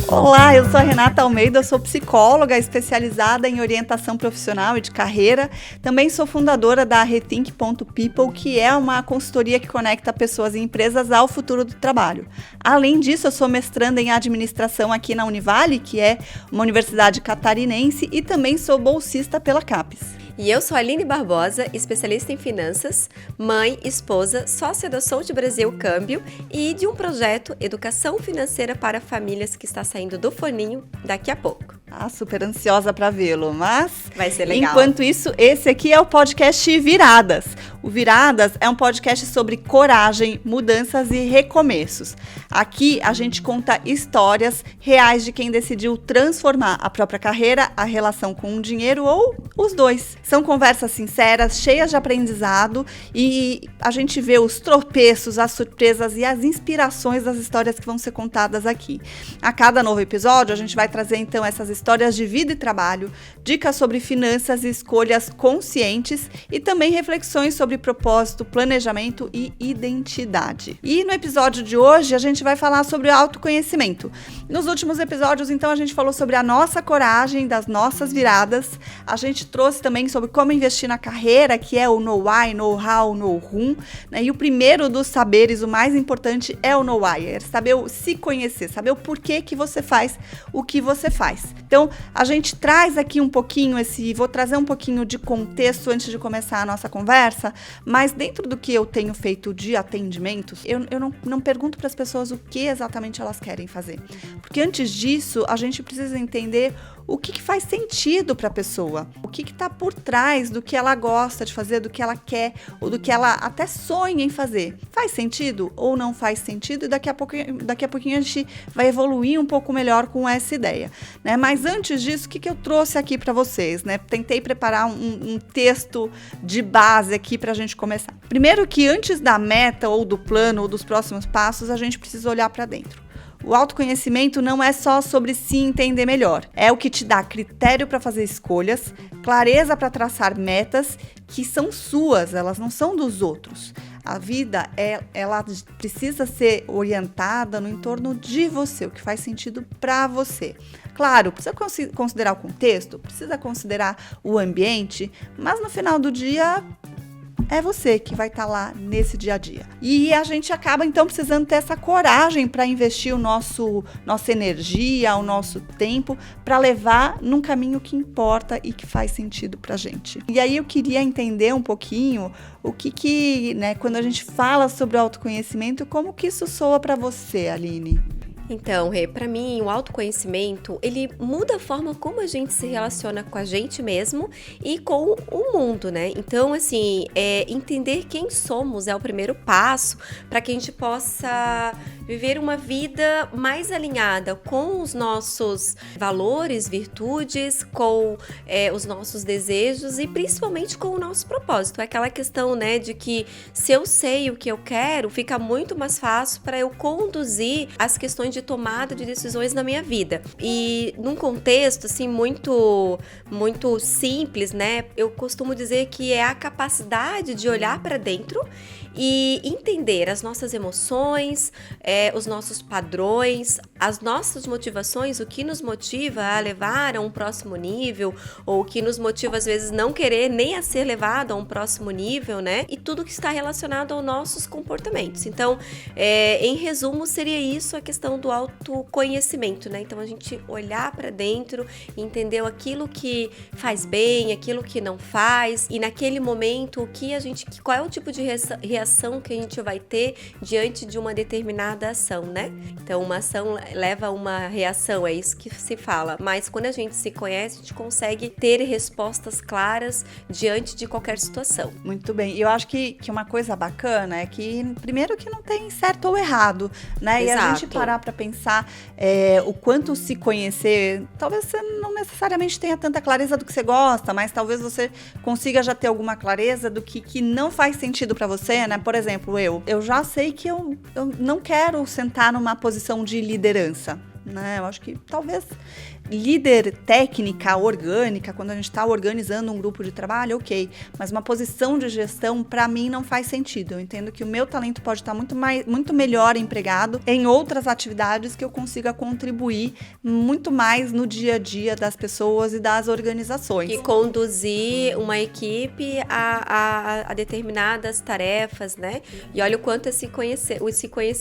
Olá, eu sou a Renata Almeida, sou psicóloga especializada em orientação profissional e de carreira. Também sou fundadora da Rethink.people, que é uma consultoria que conecta pessoas e empresas ao futuro do trabalho. Além disso, eu sou mestranda em administração aqui na Univale, que é uma universidade catarinense, e também sou bolsista pela CAPES. E eu sou a Aline Barbosa, especialista em finanças, mãe, esposa, sócia da Solte Brasil Câmbio e de um projeto Educação Financeira para Famílias que está saindo do forninho daqui a pouco. Super ansiosa para vê-lo, mas vai ser legal. Enquanto isso, esse aqui é o podcast Viradas. O Viradas é um podcast sobre coragem, mudanças e recomeços. Aqui a gente conta histórias reais de quem decidiu transformar a própria carreira, a relação com o dinheiro ou os dois. São conversas sinceras, cheias de aprendizado, e a gente vê os tropeços, as surpresas e as inspirações das histórias que vão ser contadas aqui. A cada novo episódio, a gente vai trazer então essas histórias de vida e trabalho, dicas sobre finanças e escolhas conscientes e também reflexões sobre propósito, planejamento e identidade. E no episódio de hoje a gente vai falar sobre autoconhecimento. Nos últimos episódios, então, a gente falou sobre a nossa coragem, das nossas viradas. A gente trouxe também sobre como investir na carreira, que é o know why, know how, know whom, né? E o primeiro dos saberes, o mais importante, é o know why, é saber se conhecer, saber o porquê que você faz o que você faz. Então, a gente traz aqui um pouquinho vou trazer um pouquinho de contexto antes de começar a nossa conversa, mas dentro do que eu tenho feito de atendimentos, eu não pergunto para as pessoas o que exatamente elas querem fazer. Porque antes disso, a gente precisa entender o que faz sentido para a pessoa, o que está por trás do que ela gosta de fazer, do que ela quer, ou do que ela até sonha em fazer. Faz sentido ou não faz sentido? E daqui a pouquinho a gente vai evoluir um pouco melhor com essa ideia, né? Mas antes disso, o que eu trouxe aqui para vocês, né? Tentei preparar um texto de base aqui para a gente começar. Primeiro que antes da meta ou do plano ou dos próximos passos, a gente precisa olhar para dentro. O autoconhecimento não é só sobre se entender melhor. É o que te dá critério para fazer escolhas, clareza para traçar metas que são suas, elas não são dos outros. A vida, ela precisa ser orientada no entorno de você, o que faz sentido para você. Claro, precisa considerar o contexto, precisa considerar o ambiente, mas no final do dia é você que vai estar lá nesse dia a dia. E a gente acaba, então, precisando ter essa coragem para investir nossa energia, o nosso tempo, para levar num caminho que importa e que faz sentido para a gente. E aí eu queria entender um pouquinho o que né, quando a gente fala sobre autoconhecimento, como que isso soa para você, Aline? Então, Rê, para mim, o autoconhecimento, ele muda a forma como a gente se relaciona com a gente mesmo e com o mundo, né? Então, assim, entender quem somos é o primeiro passo para que a gente possa viver uma vida mais alinhada com os nossos valores, virtudes, com os nossos desejos e principalmente com o nosso propósito. É aquela questão, né, de que se eu sei o que eu quero, fica muito mais fácil para eu conduzir as questões de tomada de decisões na minha vida. E num contexto assim muito simples, né? Eu costumo dizer que é a capacidade de olhar para dentro e entender as nossas emoções, os nossos padrões, as nossas motivações, o que nos motiva a levar a um próximo nível, ou o que nos motiva às vezes não querer nem a ser levado a um próximo nível, né? E tudo que está relacionado aos nossos comportamentos. Então, em resumo, seria isso a questão do autoconhecimento, né? Então, a gente olhar para dentro, entender aquilo que faz bem, aquilo que não faz, e naquele momento, qual é o tipo de reação que a gente vai ter diante de uma determinada ação, né? Então, uma ação leva a uma reação, é isso que se fala. Mas quando a gente se conhece, a gente consegue ter respostas claras diante de qualquer situação. Muito bem. E eu acho que uma coisa bacana é que, primeiro, que não tem certo ou errado, né? Exato. E a gente parar para pensar o quanto se conhecer, talvez você não necessariamente tenha tanta clareza do que você gosta, mas talvez você consiga já ter alguma clareza do que não faz sentido para você, né? Por exemplo, eu já sei que eu não quero sentar numa posição de liderança, né? Eu acho que talvez líder técnica, orgânica, quando a gente está organizando um grupo de trabalho, ok. Mas uma posição de gestão, para mim, não faz sentido. Eu entendo que o meu talento pode estar muito melhor empregado em outras atividades que eu consiga contribuir muito mais no dia a dia das pessoas e das organizações. E conduzir uma equipe a determinadas tarefas, né? E olha o quanto se conhecer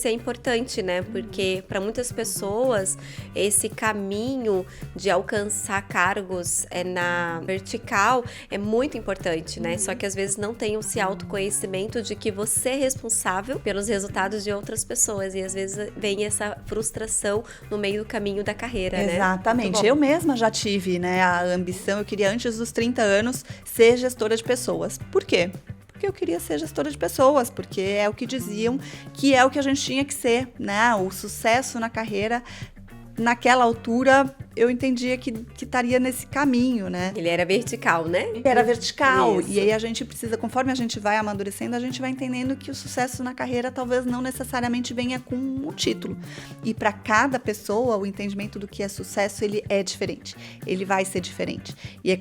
é importante, né? Porque para muitas pessoas esse caminho de alcançar cargos na vertical é muito importante, né? Só que às vezes não tem esse autoconhecimento de que você é responsável pelos resultados de outras pessoas e às vezes vem essa frustração no meio do caminho da carreira, né? Exatamente. Eu mesma já tive, né, a ambição, eu queria antes dos 30 anos ser gestora de pessoas. Por quê? Porque eu queria ser gestora de pessoas, porque é o que diziam que é o que a gente tinha que ser, né? O sucesso na carreira, naquela altura, eu entendia que estaria nesse caminho, né? Ele era vertical, né? Era vertical. Isso. E aí a gente precisa, conforme a gente vai amadurecendo, a gente vai entendendo que o sucesso na carreira talvez não necessariamente venha com um título. E para cada pessoa, o entendimento do que é sucesso, ele é diferente. Ele vai ser diferente. E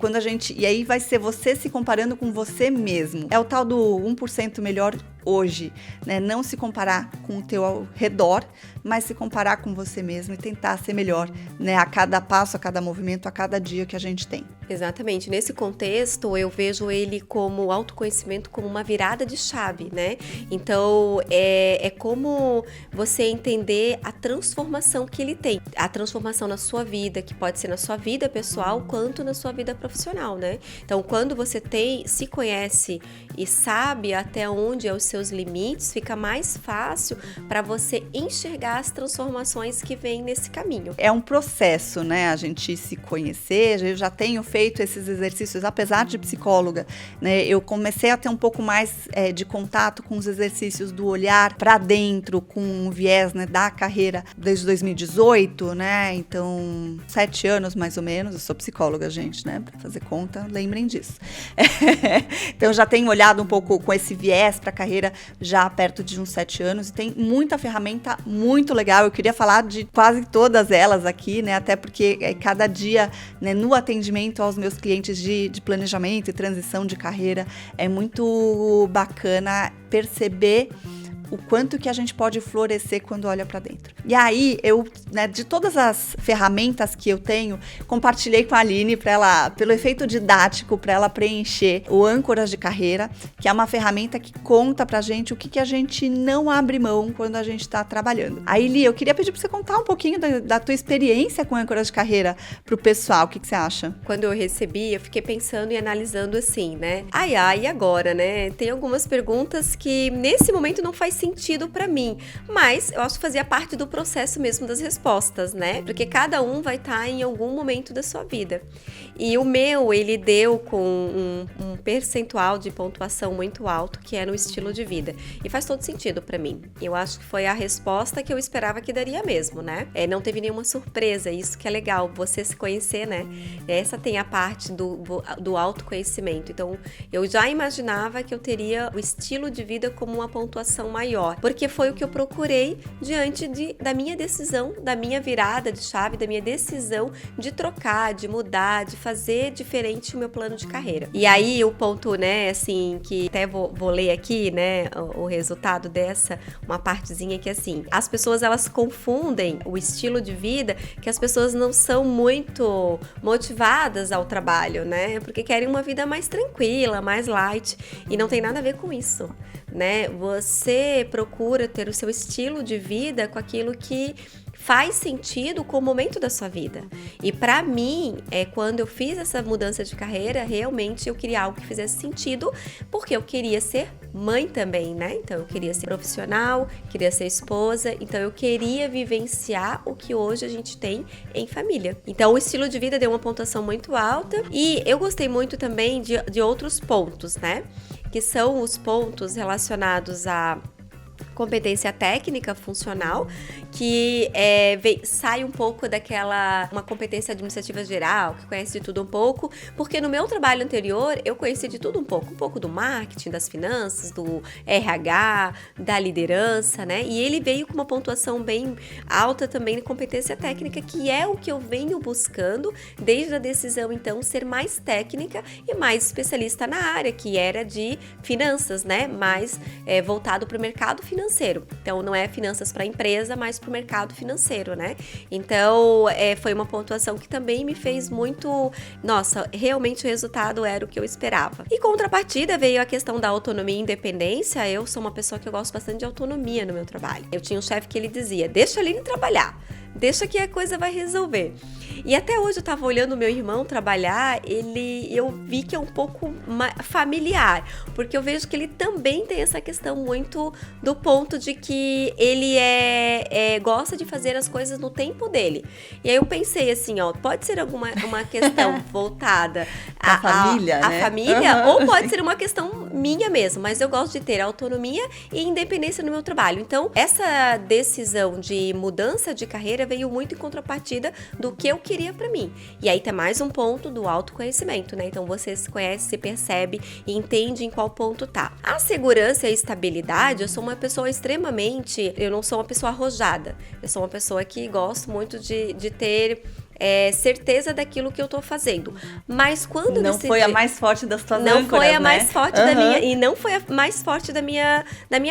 aí vai ser você se comparando com você mesmo. É o tal do 1% melhor hoje, né? Não se comparar com o teu ao redor, mas se comparar com você mesmo e tentar ser melhor, né? A cada passo, a cada movimento, a cada dia que a gente tem. Exatamente. Nesse contexto, eu vejo ele como autoconhecimento como uma virada de chave, né? Então, é como você entender a transformação que ele tem. A transformação na sua vida, que pode ser na sua vida pessoal, quanto na sua vida profissional, né? Então, quando você se conhece e sabe até onde é os seus limites, fica mais fácil para você enxergar as transformações que vêm nesse caminho. É um processo, né? A gente se conhecer. Eu já tenho feito esses exercícios, apesar de psicóloga, né? Eu comecei a ter um pouco mais de contato com os exercícios do olhar para dentro, com um viés, né, da carreira desde 2018, né? Então, 7 anos mais ou menos. Eu sou psicóloga, gente, né? Para fazer conta, lembrem disso. Então, eu já tenho olhado um pouco com esse viés para a carreira já perto de uns 7 anos e tem muita ferramenta muito legal. Eu queria falar de quase todas elas aqui, né? Até porque cada dia, né, no atendimento aos meus clientes de planejamento e transição de carreira, é muito bacana perceber o quanto que a gente pode florescer quando olha para dentro. E aí, eu, né, de todas as ferramentas que eu tenho, compartilhei com a Aline pelo efeito didático, para ela preencher o Âncoras de Carreira, que é uma ferramenta que conta pra gente o que a gente não abre mão quando a gente está trabalhando. Aí, Li, eu queria pedir para você contar um pouquinho da tua experiência com Âncoras de Carreira pro pessoal. O que você acha? Quando eu recebi, eu fiquei pensando e analisando assim, né? E agora, né? Tem algumas perguntas que nesse momento não faz sentido para mim, mas eu acho que fazia parte do processo mesmo das respostas, né? Porque cada um vai estar em algum momento da sua vida. E o meu, ele deu com um percentual de pontuação muito alto, que é no estilo de vida. E faz todo sentido para mim. Eu acho que foi a resposta que eu esperava que daria mesmo, né? Não teve nenhuma surpresa, isso que é legal, você se conhecer, né? Essa tem a parte do autoconhecimento. Então, eu já imaginava que eu teria o estilo de vida como uma pontuação maior, porque foi o que eu procurei diante da minha decisão, da minha virada de chave, da minha decisão de trocar, de mudar, de fazer diferente o meu plano de carreira. E aí o ponto, né, assim, que até vou ler aqui, né, o resultado dessa, uma partezinha que assim, as pessoas elas confundem o estilo de vida, que as pessoas não são muito motivadas ao trabalho, né, porque querem uma vida mais tranquila, mais light, e não tem nada a ver com isso, né, você procura ter o seu estilo de vida com aquilo que faz sentido com o momento da sua vida. E para mim, quando eu fiz essa mudança de carreira, realmente eu queria algo que fizesse sentido, porque eu queria ser mãe também, né? Então eu queria ser profissional, queria ser esposa, então eu queria vivenciar o que hoje a gente tem em família. Então o estilo de vida deu uma pontuação muito alta e eu gostei muito também de outros pontos, né? Que são os pontos relacionados competência técnica funcional, que sai um pouco uma competência administrativa geral, que conhece de tudo um pouco, porque no meu trabalho anterior eu conheci de tudo um pouco do marketing, das finanças, do RH, da liderança, né? E ele veio com uma pontuação bem alta também de competência técnica, que é o que eu venho buscando desde a decisão, então, ser mais técnica e mais especialista na área, que era de finanças, né? Mais voltado para o mercado financeiro. Então, não é finanças para a empresa, mas para o mercado financeiro, né? Então, foi uma pontuação que também me fez muito... Nossa, realmente o resultado era o que eu esperava. E contrapartida veio a questão da autonomia e independência. Eu sou uma pessoa que eu gosto bastante de autonomia no meu trabalho. Eu tinha um chefe que ele dizia, deixa a Aline trabalhar, deixa que a coisa vai resolver. E até hoje eu tava olhando o meu irmão trabalhar, eu vi que é um pouco familiar, porque eu vejo que ele também tem essa questão muito do ponto de que ele gosta de fazer as coisas no tempo dele. E aí eu pensei assim, pode ser uma questão voltada à família, né? À família, ou pode ser uma questão minha mesmo, mas eu gosto de ter autonomia e independência no meu trabalho. Então, essa decisão de mudança de carreira veio muito em contrapartida do que eu queria pra mim. E aí tem mais um ponto do autoconhecimento, né? Então você se conhece, se percebe e entende em qual ponto tá. A segurança e a estabilidade, eu sou uma pessoa eu não sou uma pessoa arrojada. Eu sou uma pessoa que gosto muito de ter certeza daquilo que eu tô fazendo. Mas quando não foi a mais forte das tuas âncoras, não foi a né? mais forte da minha, e não foi a mais forte da minha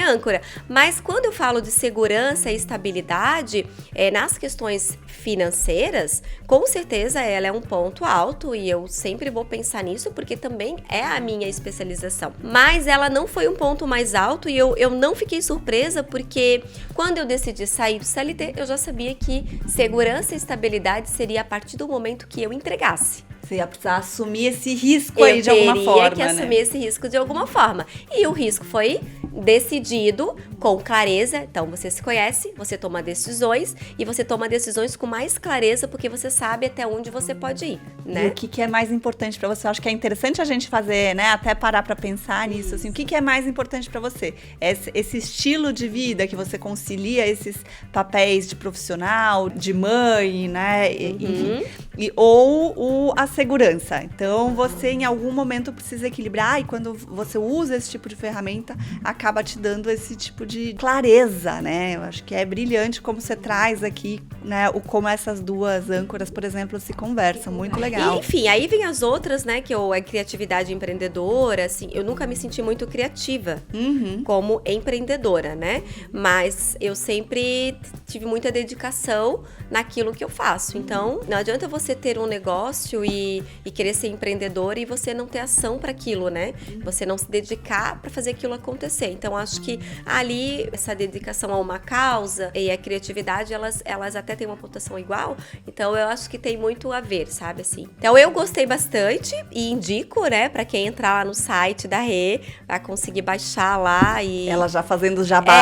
âncora. Mas quando eu falo de segurança e estabilidade, nas questões financeiras, com certeza ela é um ponto alto e eu sempre vou pensar nisso porque também é a minha especialização. Mas ela não foi um ponto mais alto e eu não fiquei surpresa porque quando eu decidi sair do CLT, eu já sabia que segurança e estabilidade seria a partir do momento que eu entregasse. Você ia precisar assumir esse risco aí de alguma forma, Eu teria que assumir esse risco de alguma forma. E o risco foi decidido com clareza. Então, você se conhece, você toma decisões e você toma decisões com mais clareza porque você sabe até onde você pode ir, né? E o que é mais importante pra você? Eu acho que é interessante a gente fazer, né? Até parar pra pensar nisso, assim. O que é mais importante pra você? Esse estilo de vida que você concilia esses papéis de profissional, de mãe, né? Ou a segurança. Então, você em algum momento precisa equilibrar e quando você usa esse tipo de ferramenta, acaba te dando esse tipo de clareza, né? Eu acho que é brilhante como você traz aqui, né? Como essas duas âncoras, por exemplo, se conversam. Muito legal. E, enfim, aí vem as outras, né? Que é criatividade empreendedora, assim. Eu nunca me senti muito criativa como empreendedora, né? Mas eu sempre tive muita dedicação naquilo que eu faço. Então, não adianta você ter um negócio e querer ser empreendedora e você não ter ação para aquilo, né? Você não se dedicar para fazer aquilo acontecer. Então, acho que ali, essa dedicação a uma causa e a criatividade, elas até têm uma pontuação igual. Então, eu acho que tem muito a ver, sabe, assim. Então, eu gostei bastante e indico, né, para quem entrar lá no site da Rê, vai conseguir baixar lá e... Ela já fazendo jabá,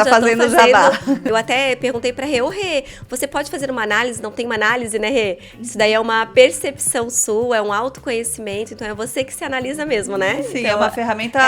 fazendo jabá. Eu até perguntei pra Rê, Rê, você pode fazer uma análise? Não tem uma análise, né, Rê? Isso daí é uma percepção sua, é um autoconhecimento, então é você que se analisa mesmo, né? Sim, então, é uma ferramenta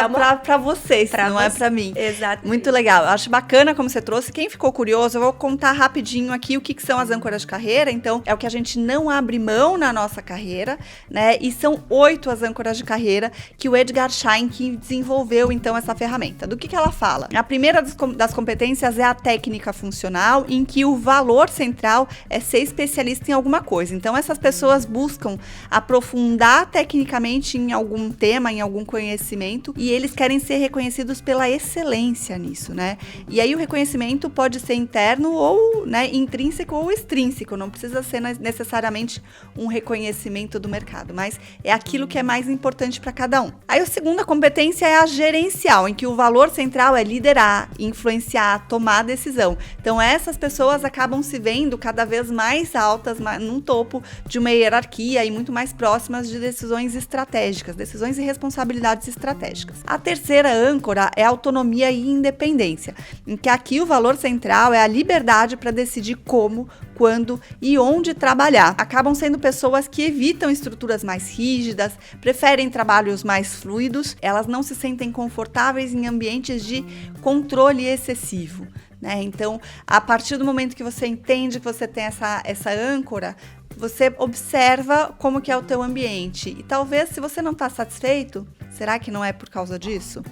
pra vocês, não é pra mim. Exato. Muito legal. Eu acho bacana como você trouxe. Quem ficou curioso, eu vou contar rapidinho aqui o que são as âncoras de carreira. Então, é o que a gente não abre mão na nossa carreira, né? E são 8 as âncoras de carreira que o Edgar Schein que desenvolveu, então, essa ferramenta. Do que ela fala? A primeira das competências é a técnica funcional, em que o valor central é ser especialista em alguma coisa. Então, essas pessoas buscam aprofundar tecnicamente em algum tema, em algum conhecimento, e eles querem ser reconhecidos pela excelência nisso, né? E aí o reconhecimento pode ser interno ou, né, intrínseco ou extrínseco, não precisa ser necessariamente um reconhecimento do mercado, mas é aquilo que é mais importante para cada um. Aí a segunda competência é a gerencial, em que o valor central é liderar, influenciar, tomar decisão. Então essas pessoas acabam se vendo cada vez mais altas, num topo de uma hierarquia e muito mais próximas de decisões estratégicas, decisões e responsabilidades estratégicas. A terceira âncora é a autonomia e independência, em que aqui o valor central é a liberdade para decidir como, quando e onde trabalhar. Acabam sendo pessoas que evitam estruturas mais rígidas, preferem trabalhos mais fluidos, elas não se sentem confortáveis em ambientes de controle excessivo, né? Então, a partir do momento que você entende que você tem essa âncora, você observa como que é o teu ambiente. E talvez, se você não está satisfeito, será que não é por causa disso?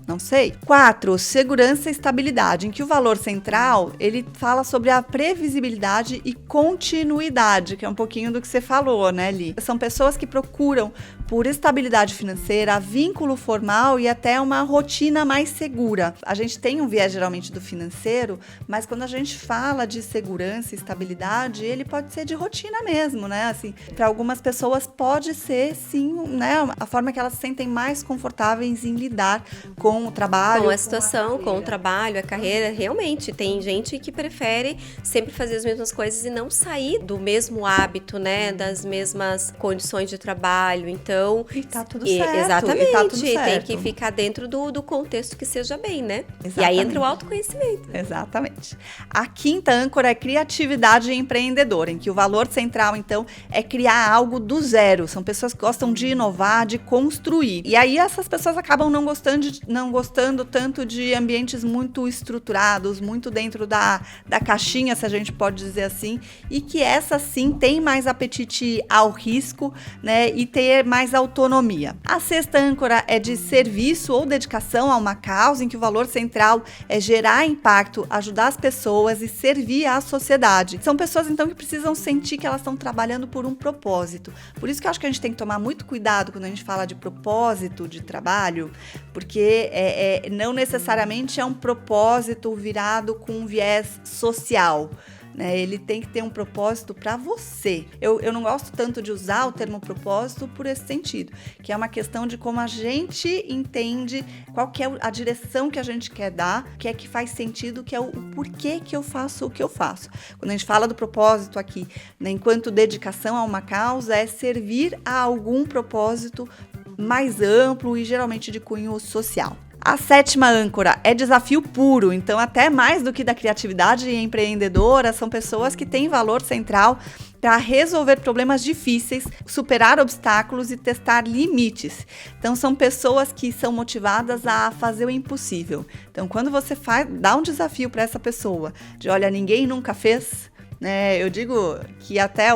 Não sei. 4, segurança e estabilidade, em que o valor central, ele fala sobre a previsibilidade e continuidade, que é um pouquinho do que você falou, né, Li? São pessoas que procuram por estabilidade financeira, vínculo formal e até uma rotina mais segura. A gente tem um viés geralmente do financeiro, mas quando a gente fala de segurança e estabilidade, ele pode ser de rotina mesmo, né? Assim, para algumas pessoas pode ser, sim, né, a forma que elas se sentem mais confortáveis em lidar com o trabalho, com a situação, com o trabalho, a carreira. Realmente, tem gente que prefere sempre fazer as mesmas coisas e não sair do mesmo hábito, né? Das mesmas condições de trabalho. Então, e tá tudo certo. Exatamente. Tá tudo certo. Tem que ficar dentro do contexto que seja bem, né? Exatamente. E aí entra o autoconhecimento. Exatamente. A quinta âncora é criatividade empreendedora, em que o valor central, então, é criar algo do zero. São pessoas que gostam de inovar, de construir. E aí essas pessoas acabam não gostando tanto de ambientes muito estruturados, muito dentro da caixinha, se a gente pode dizer assim, e que essa sim tem mais apetite ao risco, né, e ter mais autonomia. A sexta âncora é de serviço ou dedicação a uma causa, em que o valor central é gerar impacto, ajudar as pessoas e servir à sociedade. São pessoas, então, que precisam sentir que elas estão trabalhando por um propósito. Por isso que eu acho que a gente tem que tomar muito cuidado quando a gente fala de propósito de trabalho, porque não necessariamente é um propósito virado com um viés social, né? Ele tem que ter um propósito para você. Eu não gosto tanto de usar o termo propósito por esse sentido, que é uma questão de como a gente entende qual que é a direção que a gente quer dar, que é que faz sentido, que é o porquê que eu faço o que eu faço. Quando a gente fala do propósito aqui, né, enquanto dedicação a uma causa, é servir a algum propósito mais amplo e geralmente de cunho social. A sétima âncora é desafio puro, então até mais do que da criatividade empreendedora, são pessoas que têm valor central para resolver problemas difíceis, superar obstáculos e testar limites. Então são pessoas que são motivadas a fazer o impossível. Então quando você dá um desafio para essa pessoa, de olha, ninguém nunca fez, né? Eu digo que até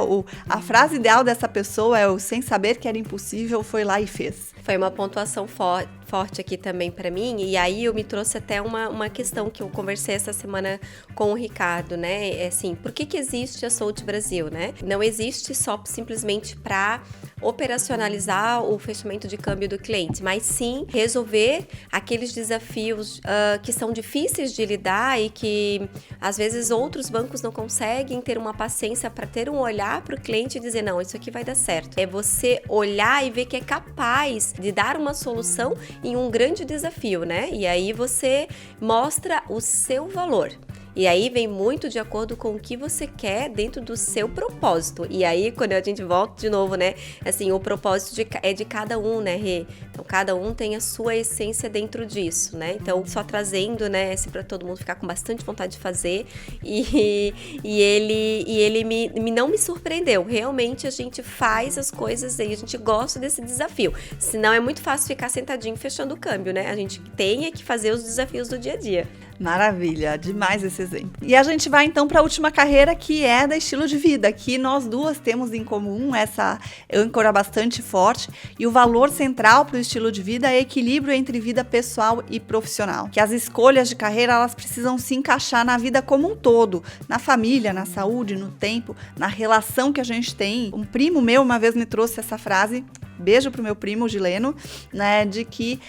a frase ideal dessa pessoa é o sem saber que era impossível, foi lá e fez. Foi uma pontuação forte aqui também para mim, e aí eu me trouxe até uma questão que eu conversei essa semana com o Ricardo, né? É assim, por que existe a Soult Brasil, né? Não existe só simplesmente para operacionalizar o fechamento de câmbio do cliente, mas sim resolver aqueles desafios que são difíceis de lidar e que às vezes outros bancos não conseguem ter uma paciência para ter um olhar para o cliente e dizer, não, isso aqui vai dar certo. É você olhar e ver que é capaz de dar uma solução em um grande desafio, né? E aí você mostra o seu valor. E aí vem muito de acordo com o que você quer dentro do seu propósito. E aí, quando a gente volta de novo, né? Assim, o propósito é de cada um, né, Rê? Então, cada um tem a sua essência dentro disso, né? Então, só trazendo, né, assim, para todo mundo ficar com bastante vontade de fazer. E ele não me surpreendeu. Realmente, a gente faz as coisas aí, a gente gosta desse desafio. Senão, é muito fácil ficar sentadinho fechando o câmbio, né? A gente tem que fazer os desafios do dia a dia. Maravilha, demais esse exemplo. E a gente vai então para a última carreira, que é da estilo de vida, que nós duas temos em comum essa âncora bastante forte, e o valor central para o estilo de vida é equilíbrio entre vida pessoal e profissional. Que as escolhas de carreira, elas precisam se encaixar na vida como um todo, na família, na saúde, no tempo, na relação que a gente tem. Um primo meu uma vez me trouxe essa frase, beijo pro meu primo Gileno, né, de que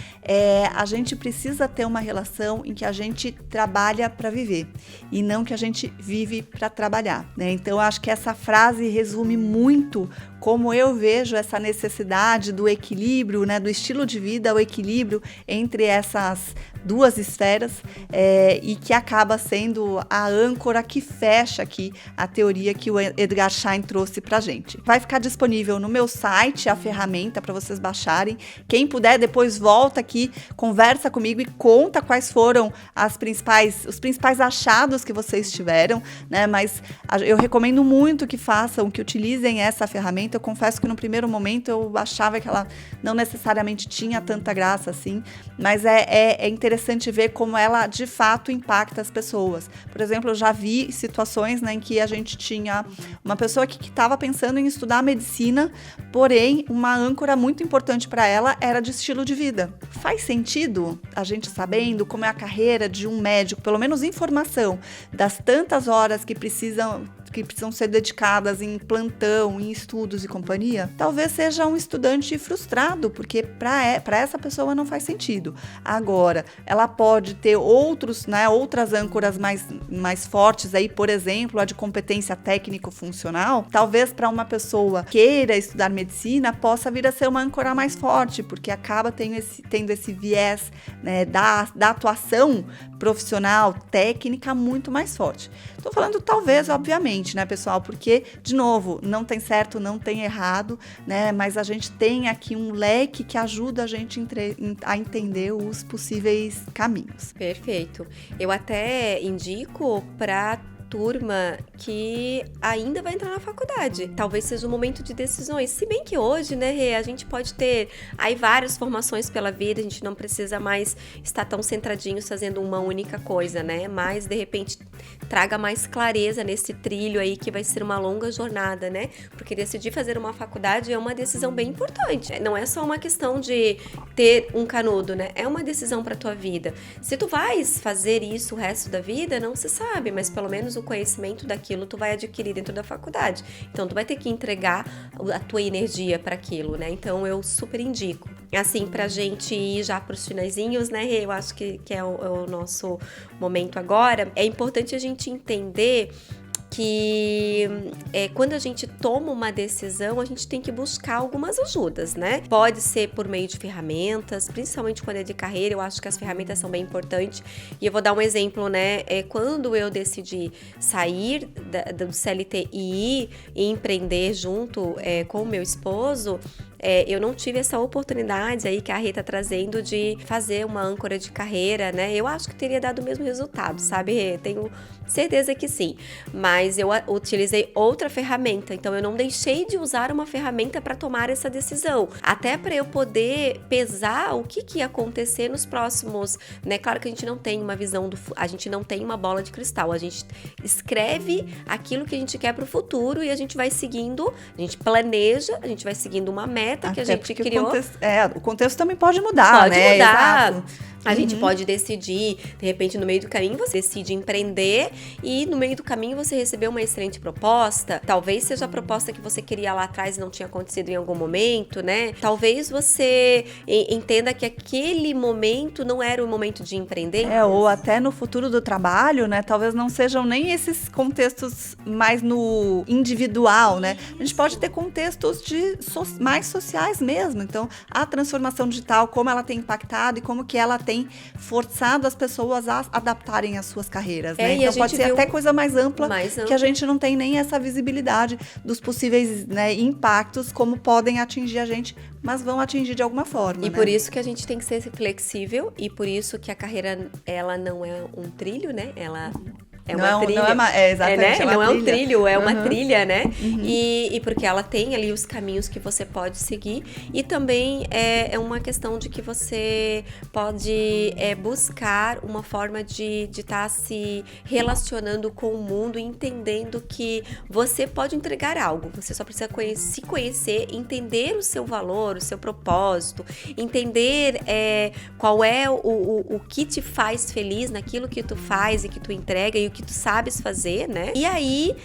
a gente precisa ter uma relação em que a gente trabalha para viver e não que a gente vive para trabalhar, né? Então eu acho que essa frase resume muito como eu vejo essa necessidade do equilíbrio, né, do estilo de vida, o equilíbrio entre essas duas esferas, e que acaba sendo a âncora que fecha aqui a teoria que o Edgar Schein trouxe pra gente. Vai ficar disponível no meu site a ferramenta para vocês baixarem. Quem puder, depois volta aqui, conversa comigo e conta quais foram os principais achados que vocês tiveram, né? Mas eu recomendo muito que façam, que utilizem essa ferramenta. Eu confesso que no primeiro momento eu achava que ela não necessariamente tinha tanta graça assim, mas é interessante ver como ela de fato impacta as pessoas. Por exemplo, eu já vi situações, né, em que a gente tinha uma pessoa que estava pensando em estudar medicina, porém uma âncora muito importante para ela era de estilo de vida. Faz sentido a gente sabendo como é a carreira de um médico, pelo menos informação das tantas horas que precisam ser dedicadas em plantão, em estudos e companhia? Talvez seja um estudante frustrado, porque para essa pessoa não faz sentido. Agora, ela pode ter outras âncoras mais fortes aí, por exemplo, a de competência técnico-funcional. Talvez para uma pessoa que queira estudar medicina, possa vir a ser uma âncora mais forte, porque acaba tendo esse viés, né, da atuação profissional, técnica muito mais forte. Estou falando talvez, obviamente, né, pessoal? Porque, de novo, não tem certo, não tem errado, né? Mas a gente tem aqui um leque que ajuda a gente a entender os possíveis caminhos. Perfeito. Eu até indico para turma que ainda vai entrar na faculdade. Talvez seja um momento de decisões. Se bem que hoje, né, Rê, a gente pode ter aí várias formações pela vida, a gente não precisa mais estar tão centradinhos fazendo uma única coisa, né? Mas, de repente, traga mais clareza nesse trilho aí que vai ser uma longa jornada, né? Porque decidir fazer uma faculdade é uma decisão bem importante. Não é só uma questão de ter um canudo, né? É uma decisão para tua vida. Se tu vais fazer isso o resto da vida, não se sabe, mas pelo menos o conhecimento daquilo tu vai adquirir dentro da faculdade. Então, tu vai ter que entregar a tua energia para aquilo, né? Então, eu super indico. Assim, pra gente ir já pros finalzinhos, né, eu acho que é o nosso momento agora, é importante a gente entender que quando a gente toma uma decisão, a gente tem que buscar algumas ajudas, né? Pode ser por meio de ferramentas, principalmente quando é de carreira, eu acho que as ferramentas são bem importantes. E eu vou dar um exemplo, né? Quando eu decidi sair do CLT e ir e empreender junto com o meu esposo, eu não tive essa oportunidade aí que a Rê tá trazendo de fazer uma âncora de carreira, né? Eu acho que teria dado o mesmo resultado, sabe, Rê? Tenho certeza que sim. Mas eu utilizei outra ferramenta, então eu não deixei de usar uma ferramenta para tomar essa decisão. Até para eu poder pesar o que ia acontecer nos próximos, né? Claro que a gente não tem uma visão a gente não tem uma bola de cristal. A gente escreve aquilo que a gente quer pro futuro e a gente vai seguindo, a gente planeja, a gente vai seguindo uma meta que a gente criou. O contexto também pode mudar, pode né? mudar. Exato. A gente pode decidir, de repente, no meio do caminho, você decide empreender e no meio do caminho você recebeu uma excelente proposta. Talvez seja a proposta que você queria lá atrás e não tinha acontecido em algum momento, né? Talvez você entenda que aquele momento não era o momento de empreender. Ou até no futuro do trabalho, né? Talvez não sejam nem esses contextos mais no individual, né? A gente pode ter contextos mais sociais mesmo. Então, a transformação digital, como ela tem impactado e como que ela tem forçado as pessoas a adaptarem as suas carreiras, né? Então pode ser até coisa mais ampla, que a gente não tem nem essa visibilidade dos possíveis, né, impactos, como podem atingir a gente, mas vão atingir de alguma forma. E né? Por isso que a gente tem que ser flexível e por isso que a carreira, ela não é um trilho, né? Ela é uma trilha. Exatamente. Né? Não é um trilho, é uma Uhum. trilha, né? Uhum. E porque ela tem ali os caminhos que você pode seguir. E também é uma questão de que você pode buscar uma forma de estar se relacionando com o mundo, entendendo que você pode entregar algo. Você só precisa se conhecer, entender o seu valor, o seu propósito, entender qual é o que te faz feliz naquilo que tu faz e que tu entrega e o que tu sabes fazer, né? E aí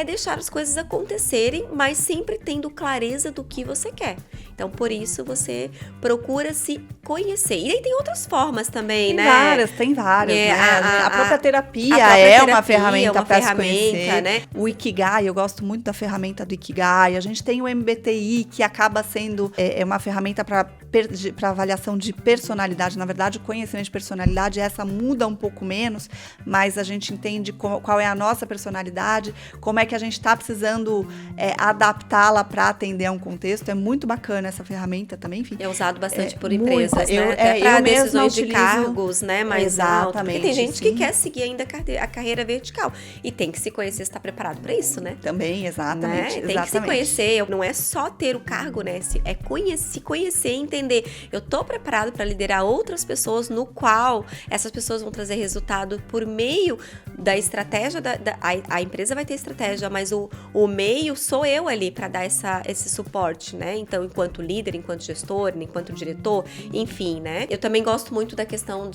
deixar as coisas acontecerem, mas sempre tendo clareza do que você quer. Então, por isso, você procura se conhecer. E aí tem outras formas também, Tem né? Tem várias, né? A própria terapia uma ferramenta para se conhecer, né? O Ikigai, eu gosto muito da ferramenta do Ikigai. A gente tem o MBTI, que acaba sendo uma ferramenta para avaliação de personalidade. Na verdade, o conhecimento de personalidade, essa muda um pouco menos, mas a gente entende qual é a nossa personalidade, como é que a gente está precisando adaptá-la para atender a um contexto. É muito bacana essa ferramenta também, enfim. É usado bastante por empresas, né? Até para decisões de cargos, né, mais altos. Porque tem gente sim. que quer seguir ainda a carreira vertical. E tem que se conhecer, estar preparado para isso, né? Também, exatamente. Né? Tem que se conhecer. Não é só ter o cargo, né? É se conhecer e entender. Eu tô preparado para liderar outras pessoas, no qual essas pessoas vão trazer resultado por meio da estratégia. A empresa vai ter estratégia, mas o meio sou eu ali para dar esse suporte, né? Então, enquanto líder, enquanto gestor, enquanto diretor, enfim, né? Eu também gosto muito da questão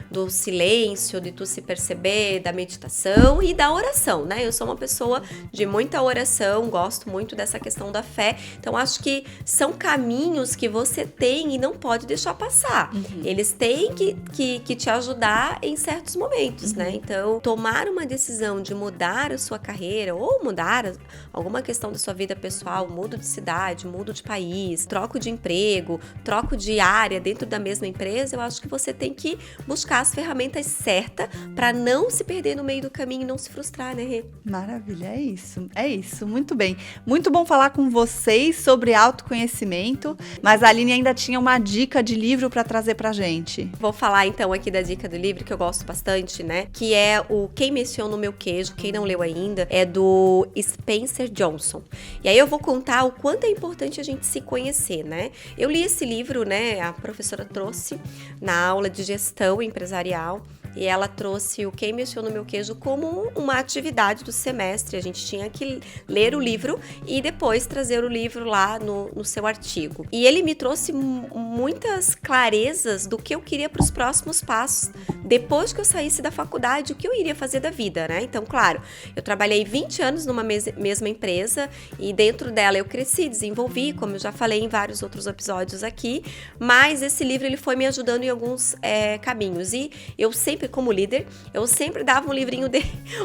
do silêncio, de tu se perceber, da meditação e da oração, né? Eu sou uma pessoa de muita oração, gosto muito dessa questão da fé. Então, acho que são caminhos que você tem e não pode deixar passar. Uhum. Eles têm que te ajudar em certos momentos, né? Então, tomar uma decisão de mudar a sua carreira ou mudar alguma questão da sua vida pessoal, mudo de cidade, mudo de país, troco de emprego, troco de área dentro da mesma empresa, eu acho que você tem que buscar as ferramentas certas para não se perder no meio do caminho e não se frustrar, né, Rê? Maravilha, é isso, muito bem. Muito bom falar com vocês sobre autoconhecimento, mas a Aline ainda tinha uma dica de livro para trazer pra gente. Vou falar então aqui da dica do livro que eu gosto bastante, né, que é o Quem Mexeu no Meu Queijo, quem não leu ainda, é do Spencer Johnson. E aí eu vou contar o quanto é importante a gente se conhecer, né? Eu li esse livro, né, a professora trouxe na aula de gestão empresarial, e ela trouxe o Quem Mexeu no Meu Queijo como uma atividade do semestre. A gente tinha que ler o livro e depois trazer o livro lá no seu artigo. E ele me trouxe muitas clarezas do que eu queria para os próximos passos, depois que eu saísse da faculdade, o que eu iria fazer da vida, né? Então, claro, eu trabalhei 20 anos numa mesma empresa e dentro dela eu cresci, desenvolvi, como eu já falei em vários outros episódios aqui, mas esse livro ele foi me ajudando em alguns caminhos. E eu sempre, como líder, eu sempre dava um livrinho de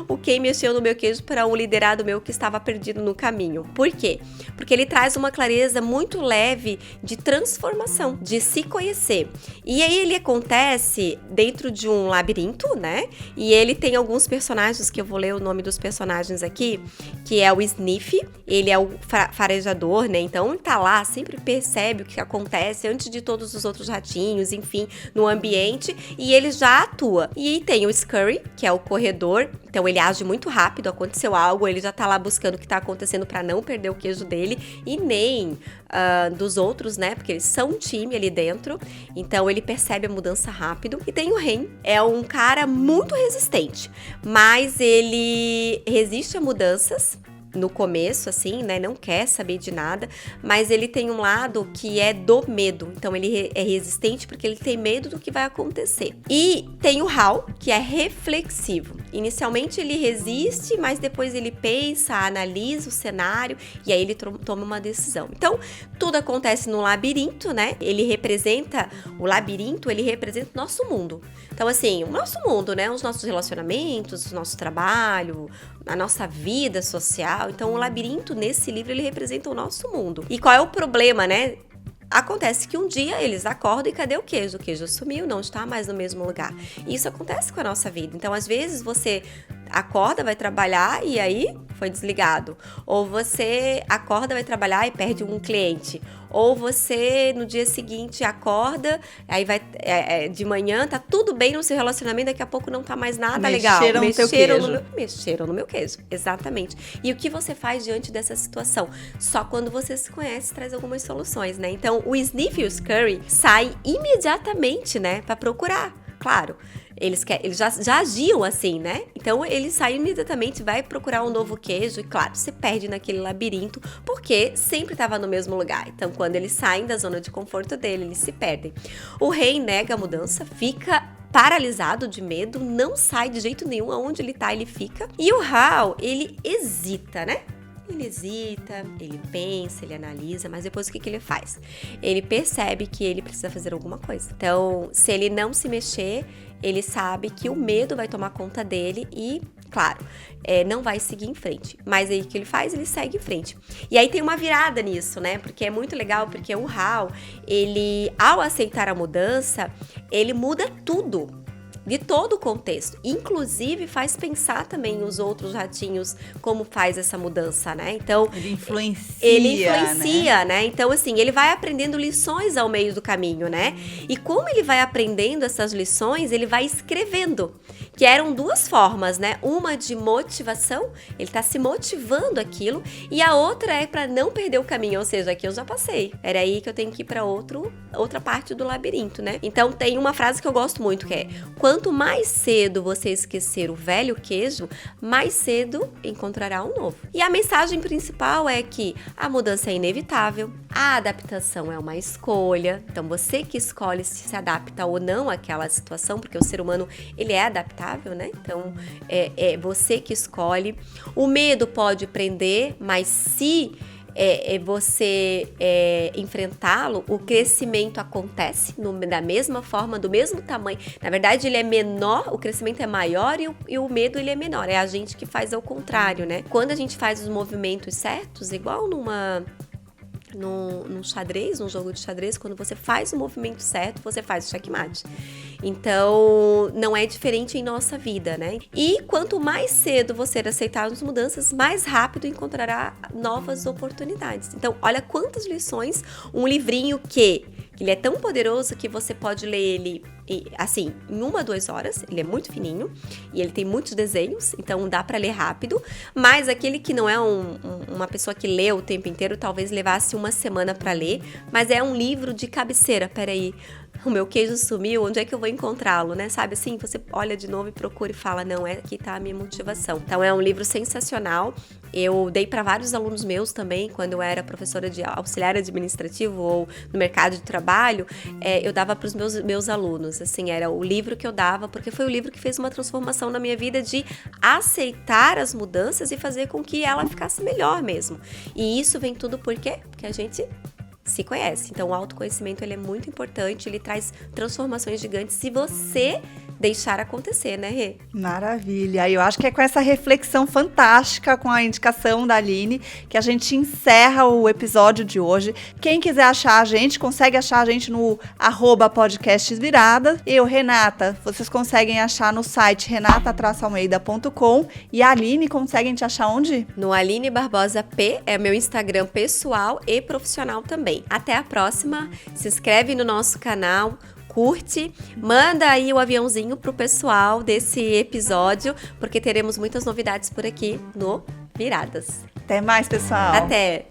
o Quem Mexeu no Meu Queijo para um liderado meu que estava perdido no caminho. Por quê? Porque ele traz uma clareza muito leve de transformação, de se conhecer. E aí ele acontece dentro de um labirinto, né? E ele tem alguns personagens, que eu vou ler o nome dos personagens aqui, que é o Sniff, ele é o farejador, né? Então ele tá lá, sempre percebe o que acontece antes de todos os outros ratinhos, enfim, no ambiente, e ele já atua. E tem o Scurry, que é o corredor, então ele age muito rápido, aconteceu algo, ele já tá lá buscando o que tá acontecendo para não perder o queijo dele, e nem dos outros, né? Porque eles são um time ali dentro, então ele percebe a mudança rápido. E tem o Ren, é um cara muito resistente, mas ele resiste a mudanças no começo, assim, né, não quer saber de nada, mas ele tem um lado que é do medo, então ele é resistente porque ele tem medo do que vai acontecer. E tem o Hal, que é reflexivo. Inicialmente ele resiste, mas depois ele pensa, analisa o cenário e aí ele toma uma decisão. Então, tudo acontece no labirinto, né? O labirinto, ele representa o nosso mundo. Então, assim, o nosso mundo, né? Os nossos relacionamentos, o nosso trabalho, a nossa vida social. Então, o labirinto, nesse livro, ele representa o nosso mundo. E qual é o problema, né? Acontece que um dia eles acordam e cadê o queijo? O queijo sumiu, não está mais no mesmo lugar. E isso acontece com a nossa vida. Então, às vezes, você acorda, vai trabalhar e aí foi desligado. Ou você acorda, vai trabalhar e perde um cliente. Ou você, no dia seguinte, acorda, aí vai de manhã, tá tudo bem no seu relacionamento, daqui a pouco não tá mais nada legal. Mexeram no meu queijo, exatamente. E o que você faz diante dessa situação? Só quando você se conhece, traz algumas soluções, né? Então, o Sniff e o Scurry saem imediatamente, né, pra procurar. Claro, eles já agiam assim, né? Então, eles saem imediatamente, vai procurar um novo queijo e, claro, se perde naquele labirinto, porque sempre estava no mesmo lugar. Então, quando eles saem da zona de conforto dele, eles se perdem. O rei nega a mudança, fica paralisado de medo, não sai de jeito nenhum, aonde ele tá, ele fica. E o Hal, ele hesita, né? Ele hesita, ele pensa, ele analisa, mas depois o que ele faz? Ele percebe que ele precisa fazer alguma coisa. Então, se ele não se mexer, ele sabe que o medo vai tomar conta dele e, claro, não vai seguir em frente. Mas aí o que ele faz? Ele segue em frente. E aí tem uma virada nisso, né? Porque é muito legal, porque o Hal, ele, ao aceitar a mudança, ele muda tudo. De todo o contexto, inclusive faz pensar também os outros ratinhos como faz essa mudança, né? Então, ele influencia, né? Então, assim, ele vai aprendendo lições ao meio do caminho, né? E como ele vai aprendendo essas lições, ele vai escrevendo, que eram duas formas, né? Uma de motivação, ele tá se motivando aquilo, e a outra é para não perder o caminho, ou seja, aqui eu já passei, era aí que eu tenho que ir para outra parte do labirinto, né? Então, tem uma frase que eu gosto muito, que é: quanto mais cedo você esquecer o velho queijo, mais cedo encontrará um novo. E a mensagem principal é que a mudança é inevitável, a adaptação é uma escolha, então você que escolhe se adapta ou não àquela situação, porque o ser humano, ele é adaptável, né? Então, é você que escolhe. O medo pode prender, mas se você enfrentá-lo, o crescimento acontece da mesma forma, do mesmo tamanho. Na verdade, ele é menor, o crescimento é maior e o medo ele é menor. É a gente que faz ao contrário, né? Quando a gente faz os movimentos certos, igual num xadrez, num jogo de xadrez, quando você faz o movimento certo, você faz o checkmate. Então, não é diferente em nossa vida, né? E quanto mais cedo você aceitar as mudanças, mais rápido encontrará novas oportunidades. Então, olha quantas lições, um livrinho que ele é tão poderoso que você pode ler ele, assim, em 1 a 2 horas. Ele é muito fininho e ele tem muitos desenhos, então dá para ler rápido. Mas aquele que não é uma pessoa que lê o tempo inteiro, talvez levasse 1 semana para ler. Mas é um livro de cabeceira. Peraí, o meu queijo sumiu, onde é que eu vou encontrá-lo, né? Sabe assim, você olha de novo e procura e fala, não, aqui tá a minha motivação. Então é um livro sensacional. Eu dei para vários alunos meus também, quando eu era professora de auxiliar administrativo ou no mercado de trabalho, eu dava para os meus alunos, assim, era o livro que eu dava, porque foi o livro que fez uma transformação na minha vida de aceitar as mudanças e fazer com que ela ficasse melhor mesmo. E isso vem tudo por quê? Porque a gente se conhece. Então, o autoconhecimento ele é muito importante, ele traz transformações gigantes se você deixar acontecer, né, Rê? Maravilha! Eu acho que é com essa reflexão fantástica, com a indicação da Aline, que a gente encerra o episódio de hoje. Quem quiser achar a gente, consegue achar a gente no @podcastviradas. Eu, Renata, vocês conseguem achar no site renata-almeida.com, e a Aline conseguem te achar onde? No Aline Barbosa P, é meu Instagram pessoal e profissional também. Até a próxima, se inscreve no nosso canal, curte, manda aí o aviãozinho pro pessoal desse episódio, porque teremos muitas novidades por aqui no Viradas. Até mais, pessoal! Até!